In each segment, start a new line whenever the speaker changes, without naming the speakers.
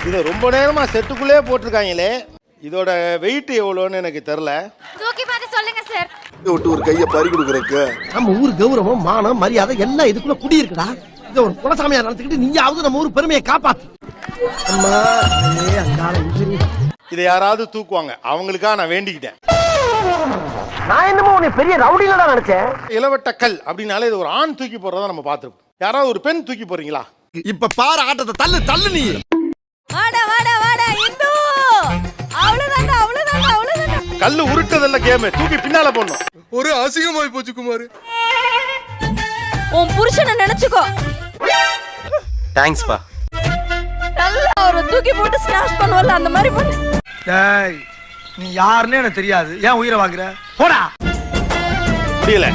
இதை ரொம்ப நேரமா செட்டுக்குள்ளே போட்டிருக்காங்களே, இதோட வெயிட் எவ்வளோன்னு எனக்கு தெரியல.
தூக்கி பார்த்து சொல்லுங்க சார்.
விட்டு ஒரு கையை பறி கொடுக்குறக்கு
நம்ம ஊர் கௌரவம் மானம் மரியாதை எல்லாம் இதுக்குள்ள குடி இருக்குடா. இத ஒரு குலசாமியா நடத்திக்கிட்டு நீயாவது நம்ம ஊர் பெருமையை காப்பாத்து.
இதை யாராவது தூக்குவாங்க, அவங்களுக்காக நான் வேண்டிக்கிட்டேன்.
நான் என்னமோ உன்னை பெரிய ரவுடில நினைச்சேன்.
இளவட்ட கல் அப்படின்னாலே இது ஒரு ஆண் தூக்கி போடுறதா நம்ம பார்த்துருப்போம். யாராவது ஒரு பெண் தூக்கி போறீங்களா?
இப்ப பாரு ஆட்டத்தை, தள்ளு தள்ளு நீ.
வாடா வாடா வாடா இந்து. அவ்வளவுதான்டா அவ்வளவுதான்டா அவ்வளவுதான்டா.
கல்லு உருட்டதல்ல கேம், தூக்கி பின்னால போடணும்.
ஒரு அசிங்கமாய் போச்சு குமார்.
உன் புருஷனை நினைச்சுக்கோ.
தேங்க்ஸ் பா.
நல்லா ஒரு தூக்கி போட்டு ஸ்மாஷ் பண்ணுவல அந்த மாதிரி பண்ணு.
டேய் நீ யாருன்னு எனக்கு தெரியாது, ஏன் உயிரை வாங்குற? போடா.
முடியல.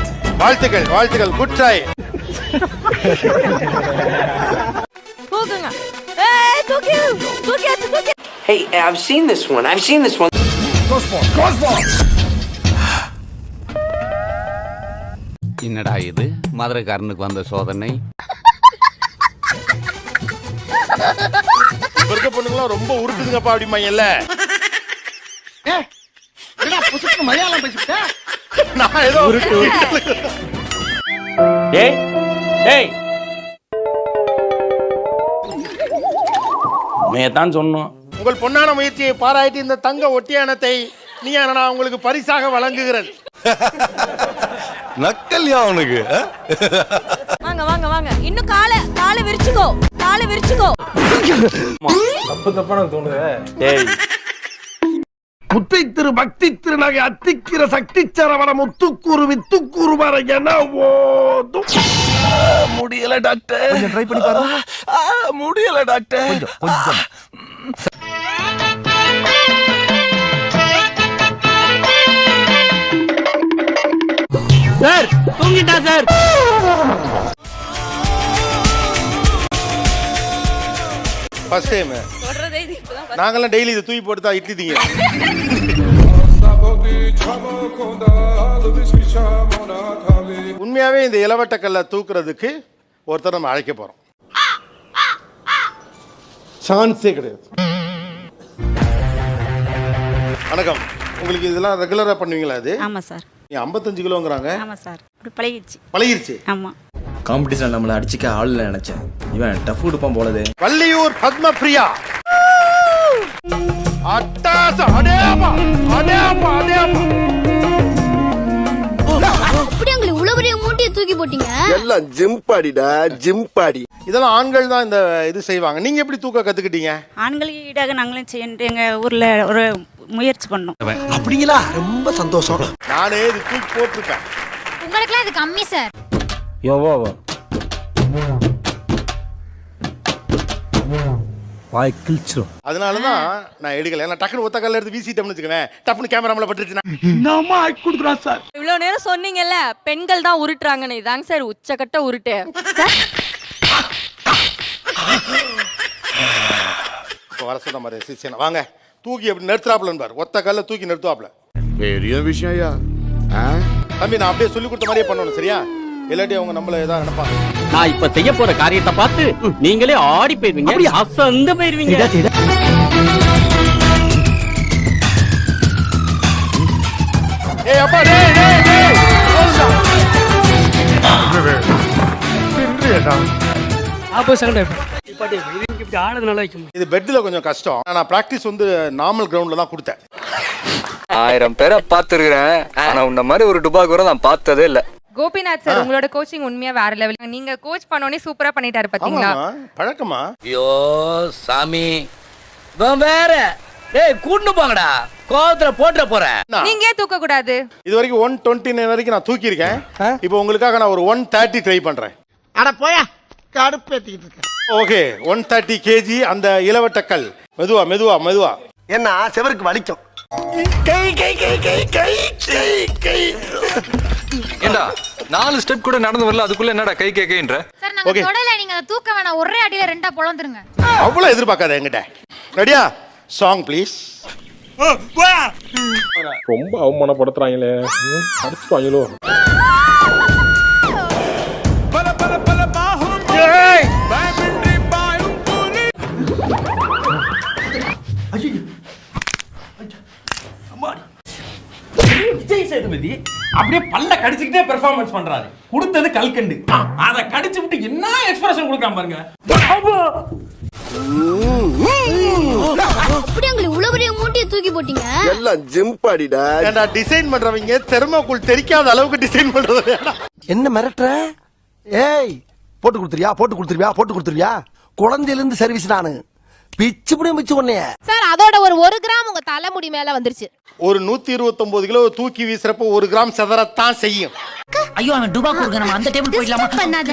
வாழ்த்துக்கள் வாழ்த்துக்கள், குட் ட்ரை.
தூக்குங்க. ஏய் தூக்கி தூக்கியாச்சு தூக்கி.
Hey, I've seen this one.
என்னடா இது மதுரைக்காரனுக்கு வந்த சோதனை?
இப்ப இருக்க பொண்ணுங்களாம் ரொம்ப உருட்டுதுங்கப்பா அப்படிமாங்கல்ல.
மலையாளம் பேசிட்ட.
நான் ஏதோ
டேய் டேய் மேதான் சொன்னோம்.
உங்கள் பொன்னான முயற்சியை பாராட்டி இந்த தங்க ஒட்டியானத்தை நீ நான் உங்களுக்கு பரிசாக வழங்குகிறேன்.
நக்கல்யா அவனுக்கு.
வாங்க வாங்க வாங்க. இன்னும் காலை விரிச்சுக்கோ. காலை விரிச்சுக்கோ.
தப்பான தோணுது. டேய்
முத்தை திரு பக்தி திருநகை அத்திக்கிற சக்தி சரவண முத்துக்கூறு வித்துக்கூறு வர என ஓதும்.
முடியல டாக்டர். கொஞ்சம் ட்ரை பண்ணி பாருங்க. முடியல டாக்டர். கொஞ்சம்
சார் தூங்கிட்டா சார்.
ஃபர்ஸ்ட் டைம்
சொல்றதே இது இப்பதான்.
நாங்கெல்லாம் டெய்லி இதை தூக்கி போட்டு தான் இட்லி திங்க. உண்மையாவே இந்த இளவட்ட கல்லை தூக்குறதுக்கு ஒருத்தர் நம்ம அழைக்க போறோம். சான்ஸே கிடையாது. வணக்கம். உங்களுக்கு இதெல்லாம் ரெகுலரா பண்ணுவீங்களா? அது
ஆமா சார்.
55 கிலோங்கறாங்க.
ஆமா சார். அப்படி
பழகிருச்சு.
ஆமா.
காம்படிஷன் நம்மள அடிச்சுக்க ஆள் இல்ல நினைச்சேன். இவன் டஃப் கொடுப்பான் போலதே.
வள்ளியூர் பத்மபிரியா. அட்டாச அடேப்பா அடேப்பா அடேப்பா.
அப்படியே உங்களை உளவரிய மூட்டையை தூக்கி போட்டீங்க.
எல்லாம் ஜிம் பாடிடா, ஜிம் பாடி.
இதெல்லாம் ஆண்கள் தான் இந்த இது செய்வாங்க. நீங்க எப்படி தூக்க கத்துக்கிட்டீங்க?
ஆண்களுக்கு ஈடாக நாங்களும் செய்ய எங்க ஊர்ல ஒரு முயற்சி பண்ணோம்.
அப்படிங்களா? ரொம்ப சந்தோஷம்.
நானே இது தூக்கி போட்டிருக்கேன்.
உங்களுக்குலாம் இது கம்மி சார்.
வாய் கிழிச்சிரும்.
அதனாலதான் நான் எடுக்கல. ஏன்னா டக்குனு ஒத்த கல்ல எடுத்து வீசிட்டோம்னு வச்சுக்கவேன், டப்புனு கேமராமல பட்டுருச்சுன்னா
நம்ம ஆக்கி கொடுக்குறான் சார்.
இவ்வளவு நேரம் சொன்னீங்கல்ல பெண்கள் தான் உருட்டுறாங்கன்னு, இதாங்க சார் உச்சக்கட்ட உருட்டு.
இப்போ வர சொன்ன மாதிரி சிஷியனா வாங்க தூக்கி அப்படி நிறுத்துறாப்லன்னு பாரு. ஒத்த கல்ல தூக்கி நிறுத்துவாப்ல.
பெரிய விஷயம் ஐயா.
தம்பி நான் அப்படியே சொல்லி கொடுத்த மாதிரியே பண்ணணும், சரியா? இல்லாட்டி அவங்க நம்மள ஏதாவது நினைப்பாங்க.
நான் இப்ப செய்ய போற காரியத்தை பார்த்து நீங்களே ஆடி போயிருவீங்க, அசந்து போயிருவீங்க.
ஏய் அப்பா டேய் டேய் டேய் இது பெட்ல கொஞ்சம் கஷ்டம். நான் பிராக்டிஸ் வந்து நார்மல் கிரவுண்ட்ல தான் கொடுத்தேன்.
1000 பேரை பார்த்திருக்கிறேன். ஆனா உன்ன மாதிரி ஒரு டுபாக்கூரை நான் பார்த்ததே இல்ல.
கோபிநாத் சார், உங்களோட கோச்சிங் உண்மையா வேற லெவல். நீங்க கோச் பண்ணோனே சூப்பரா பண்ணிட்டாரு பாத்தீங்களா?
பழக்கமா?
ஐயோ சாமி, வேற டேய் கூண்டு போங்கடா, கோவத்துல போட்ற போறேன்.
நீங்க ஏன் தூக்க கூடாது?
இது வரைக்கும் 129 வரைக்கும் நான் தூக்கி இருக்கேன். இப்போ உங்களுக்காக நான் ஒரு 130 ட்ரை பண்றேன்.
அட போயா, கடுப்பேத்திட்டு இருக்க.
ஓகே, 130 kg அந்த இளவட்டக்கல். மெதுவா மெதுவா மெதுவா.
என்ன செவருக்கு வலிக்கும்.
ஏண்டா 4 ஸ்டெப் கூட நடந்து வரல, அதுக்குள்ள என்னடா கை கேக்கேன்ற?
சார் நாங்க தொடல, நீங்க அத தூக்க வேணாம், ஒரே அடியில ரெண்டா பொளந்துருங்க.
அவ்வளவு எதிர்பார்க்காத என்கிட்ட. ரெடியா? Song please.
ரொம்ப அவமானப்படுத்துறாங்களே, அடிச்சுவாங்களோ.
சேதுபதி அப்படியே பல்ல கடிச்சுக்கிட்டே பெர்ஃபார்மன்ஸ் பண்றாரு. கொடுத்தது கல்கண்டு, அதை கடிச்சு விட்டு என்ன எக்ஸ்பிரஷன் கொடுக்காம பாருங்க.
அப்படி உங்களுக்கு இவ்வளவு பெரிய மூட்டையை தூக்கி போட்டீங்க.
எல்லாம் ஜிம் பாடிடா.
ஏண்டா டிசைன் பண்றவங்க தெர்மோகோல் தெரிக்காத அளவுக்கு டிசைன் பண்றது.
என்ன மிரட்டுற? ஏய், போட்டு கொடுத்துருவியா? குழந்தையில இருந்து சர்வீஸ் நானு பிச்சு உன்னைய.
சார் அதோட ஒரு கிராம் உங்க தலைமுடி மேல வந்துருச்சு.
ஒரு 129 கிலோ தூக்கி வீசுறப்ப 1 கிராம் செதறத்தான் செய்யும்.
ஐயோ அவன் டுபா கொடுக்க நம்ம அந்த டேபிள் போயிடலாமா?
பண்ணாத.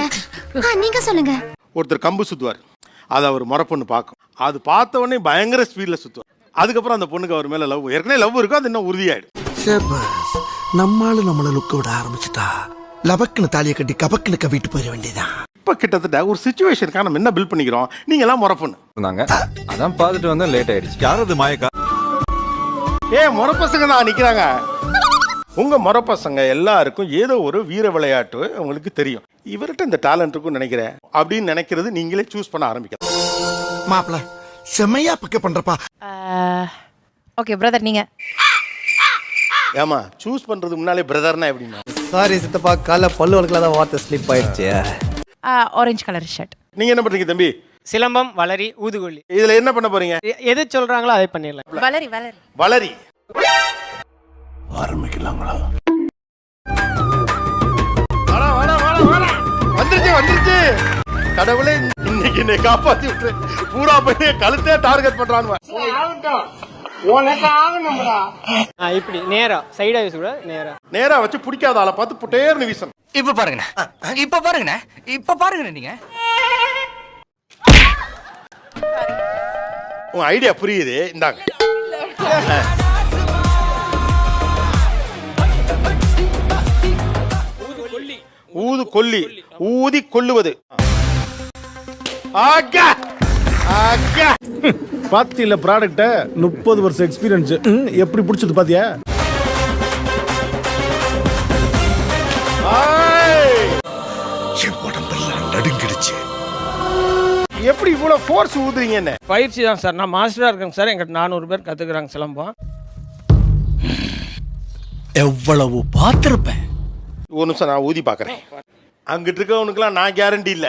நீங்க சொல்லுங்க.
ஒருத்தர் கம்பு சுத்துவார், அதை அவர் முறை பொண்ணு பார்க்கும். அது பார்த்த உடனே பயங்கர ஸ்பீட்ல சுத்துவார். அதுக்கப்புறம் அந்த பொண்ணுக்கு அவர் மேல லவ், ஏற்கனவே லவ் இருக்கும், அது இன்னும் உறுதியாயிடும்.
நம்மால நம்மள லுக்க விட ஆரம்பிச்சுட்டா லபக்குன்னு தாலியை கட்டி கபக்குன்னு கவிட்டு போயிட வேண்டியதான்.
இப்ப கிட்டத்தட்ட ஒரு சிச்சுவேஷனுக்காக நம்ம என்ன பில்ட் பண்ணிக்கிறோம், நீங்க எல்லாம் முறை பொண்ணு.
அதான் பார்த்துட்டு வந்தா லேட் ஆயிடுச்சு. யாரது மாயக்கா?
முறை பசங்க தான் நிக்கிறாங்க. உங்க முறை பசங்க எல்லாருக்கும் ஏதோ ஒரு வீர விளையாட்டு உங்களுக்கு தெரியும். இவர்கிட்ட இந்த டேலண்ட் இருக்குன்னு நினைக்கிறேன் அப்படின்னு நினைக்கிறது நீங்களே சூஸ் பண்ண ஆரம்பிக்கலாம்.
மாப்பிள செம்மையா பிக்கப் பண்றப்பா.
ஓகே பிரதர் நீங்க.
ஏமா சூஸ் பண்றது முன்னாலே பிரதர்னா எப்படிமா?
சாரி சித்தப்பா, கால பல்லு வளர்க்கல தான் வார்த்தை ஸ்லிப் ஆயிடுச்சு.
Orange colour shirt.
நீங்க என்ன பண்றீங்க தம்பி?
சிலம்பம், வளரி, ஊதுகொல்லி.
இதுல என்ன பண்ண போறீங்க?
எது சொல்றாங்களோ அதை பண்ணிடலாம்.
வளரி
ஆரம்பிக்கலாங்களா?
வந்துருச்சு. கடவுளே இன்னைக்கு என்னை காப்பாத்தி விட்டு பூரா போய் கழுத்தே டார்கெட் பண்றான்.
இப்படி நேரா சைடா வீச கூட
நேரா வச்சு பிடிக்காத ஆளை பார்த்து புட்டேர்னு வீசணும்.
இப்ப பாருங்க நீங்க.
உங்க ஐடியா புரியுது, இந்தாங்க. ஊது கொல்லி, ஊதி கொல்லுவது.
பாத்தியில ப்ராடக்ட்ட 30 வருஷம் எக்ஸ்பீரியன்ஸ் எப்படி பிடிச்சது பாத்தியா?
உடம்பெல்லாம் நடுங்கிடுச்சு.
எப்படி இவ்வளவு ஃபோர்ஸ் ஊதுறீங்க? என்ன
பயிற்சி தான் சார். நான் மாஸ்டரா இருக்கேன் சார். எங்கிட்ட 400 பேர் கத்துக்கிறாங்க சிலம்பம்.
எவ்வளவு பார்த்திருப்பேன்.
ஒரு நிமிஷம் நான் ஊதி பாக்குறேன். அங்கிட்டு இருக்கவனுக்குலாம் நான் கேரண்டி இல்ல.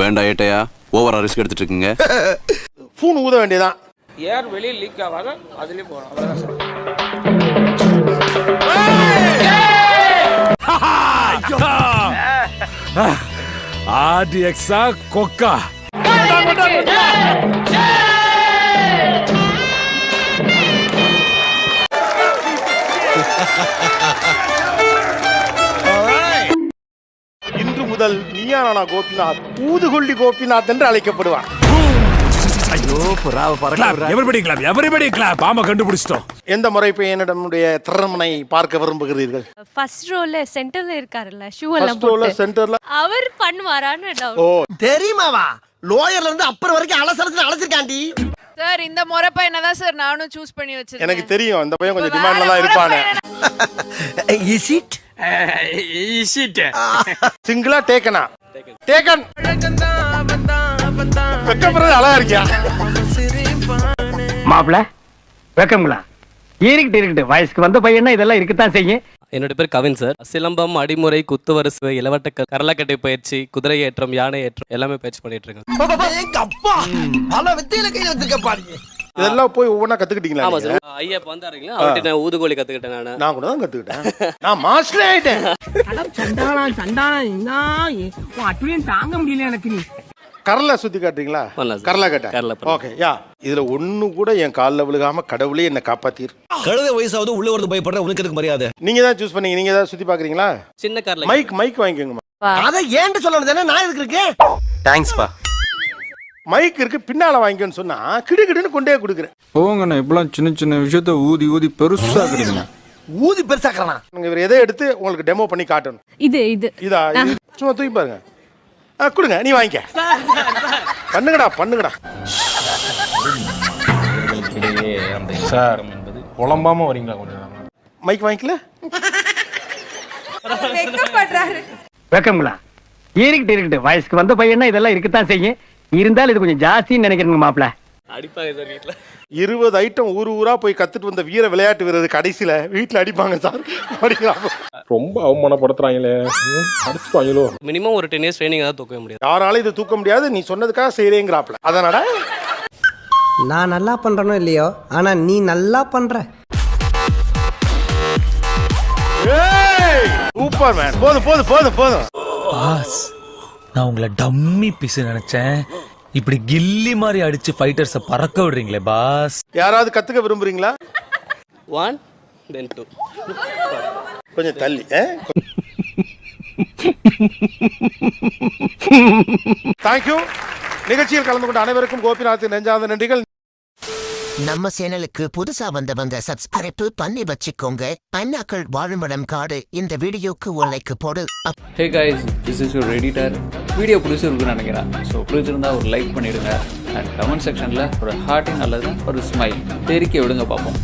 வேண்டாம் ஏட்டையா, ஓவரா ரிஸ்க் எடுத்துட்டு இருக்கீங்க.
பூன் ஊத வேண்டியதான்.
ஏர் வெளியே லீக் ஆகாத அதுலயே போறோம்.
ஆர்டிஎக்ஸா கொக்கா.
இன்று முதல் நீயா நானா கோபிநாத் ஊதுகொல்லி கோபிநாத் என்று அழைக்கப்படுவார். எந்த முறை இப்ப என்னுடைய திறமனை பார்க்க விரும்புகிறீர்கள்?
ஃபர்ஸ்ட் ரோல சென்டர்ல இருக்காருல்ல, ஷூ
First
எல்லாம்
row ல
போட்டு
சென்டர்ல
அவர் பண்ணுவாரான்னு டவுட்.
ஓ
தெரியுமாவா? லோயர்ல இருந்து அப்பர் வரைக்கும் அலசிருக்காண்டி.
சார் இந்த முறை பையனை தான் சார் நானும் சூஸ் பண்ணி வச்சிருக்கேன்.
எனக்கு தெரியும் அந்த பையன் கொஞ்சம் டிமாண்ட்ல தான் இருப்பானே.
இஸ் இட்
சிங்கிளா டேக்கனா? டேக்கன். வெக்கப்படுறது அழகா இருக்கியா?
மாப்பிள வெக்கங்களா? இருக்கட்டு வயசுக்கு வந்த பையனா இதெல்லாம் இருக்கத்தான் செய்யும்.
என்னோட பேர் கவின் சார். சிலம்பம், அடிமுறை, குத்துவரசு, இளவட்ட கரலக்கட்டை பயிற்சி, குதிரை ஏற்றம், யானை ஏற்றம் எல்லாமே பயிற்சி பண்ணிட்டு இருக்கேன்.
பல வித்தையில கையில வச்சிருக்க.
இதெல்லாம் போய் ஒவ்வொன்றா கத்துக்கிட்டீங்களா?
ஆமா சார். ஐயா வந்தாருங்களா, அவர்கிட்ட நான் ஊதுகோலி கத்துக்கிட்டேன்.
நான் கூட தான் கத்துக்கிட்டேன். நான் மாஸ்டர் ஆயிட்டேன்.
தாங்க முடியல எனக்கு.
கரல சுத்தி காட்டுறீங்களா? கரல கட்ட. Okay yeah. இதுல ஒண்ணு கூட என் கால்ல விழுகாம கடவுளே என்ன காப்பாத்திரு.
கழுத வயசாவது உள்ள வரது பயப்படுற உனக்கு எதுக்கு மரியாதை?
நீங்க தான் சூஸ் பண்ணீங்க. நீங்க தான் சுத்தி பாக்குறீங்களா?
சின்ன கார்ல
மைக் வாங்கிக்கோங்க.
அத ஏன்ட்டு சொல்லணும் தானே, நான் எதுக்கு இருக்கேன்?
தேங்க்ஸ் பா.
மைக் இருக்கு, பின்னால வாங்கிக்கோன்னு சொன்னா கிடுகிடுன்னு கொண்டே கொடுக்குறேன்.
போங்கண்ணா, இப்பெல்லாம் சின்ன சின்ன விஷயத்த ஊதி பெருசாக்குறீங்க.
ஊதி பெருசாக்குறானா?
இவர் எதை எடுத்து உங்களுக்கு டெமோ பண்ணி காட்டணும். இதா சும்மா தூக்கி பாருங்க. கொடுங்க, நீ வாங்கிக்க. பண்ணுங்கடா.
சார் புலம்பாம வரீங்களா கொஞ்சம்?
மைக் வாங்கிக்கல.
வெக்கங்களா? இருக்கட்டு வயசுக்கு வந்த பையனா இதெல்லாம் இருக்கத்தான் செய்யும். இருந்தாலும் இது கொஞ்சம் ஜாஸ்தின்னு நினைக்கிறேங்க மாப்பிள.
அடிப்பாங்க சார் வீட்டுல.
20 ஐட்டம் ஊரா போய் கத்துட்டு வந்த வீர விளையாட்டு வீரர் கடைசியில வீட்டுல அடிப்பாங்க சார் அப்படிங்கிறாங்க.
ரொம்ப அவமானப்படுத்துறாங்களே, அடிச்சுட்டாங்களோ.
மினிமம் ஒரு 10 இயர்ஸ் ட்ரைனிங் தான் தூக்க முடியாது.
யாராலும் இது தூக்க முடியாது, நீ சொன்னதுக்காக செய்யறேங்கிறாப்ல. அதனால
நான் நல்லா பண்றனோ இல்லையோ, ஆனா நீ நல்லா பண்ற.
Super man. போதும்.
பாஸ், நான் உங்களை டம்மி பீஸ் நினைச்சேன். இப்படி கில்லி மாதிரி அடிச்சு ஃபைட்டர்ஸ பறக்க விடுறீங்களே பாஸ்.
யாராவது கத்துக்க விரும்புறீங்களா?
1 then 2.
கொஞ்சம் தள்ளி. தேங்க்யூ. நிகழ்ச்சியில் கலந்து கொண்ட அனைவருக்கும் கோபிநாத் நெஞ்சார்ந்த நன்றிகள்.
நம்ம சேனலுக்கு புதுசா வந்தவங்க சப்ஸ்கிரைப் பண்ணி வச்சுக்கோங்க. அண்ணாக்கள் வாழுமிடம் காடு. இந்த வீடியோக்கு ஒரு லைக் போடு.
Hey guys, this is your editor. Video பிடிச்சிருக்குன்னு நினைக்கிறேன். ஸோ பிடிச்சிருந்தா ஒரு லைக் பண்ணிடுங்க. அண்ட் கமெண்ட் செக்ஷனில் ஒரு ஹார்ட்டிங் அல்லது ஒரு ஸ்மைல் தெரிக்க விடுங்க பார்ப்போம்.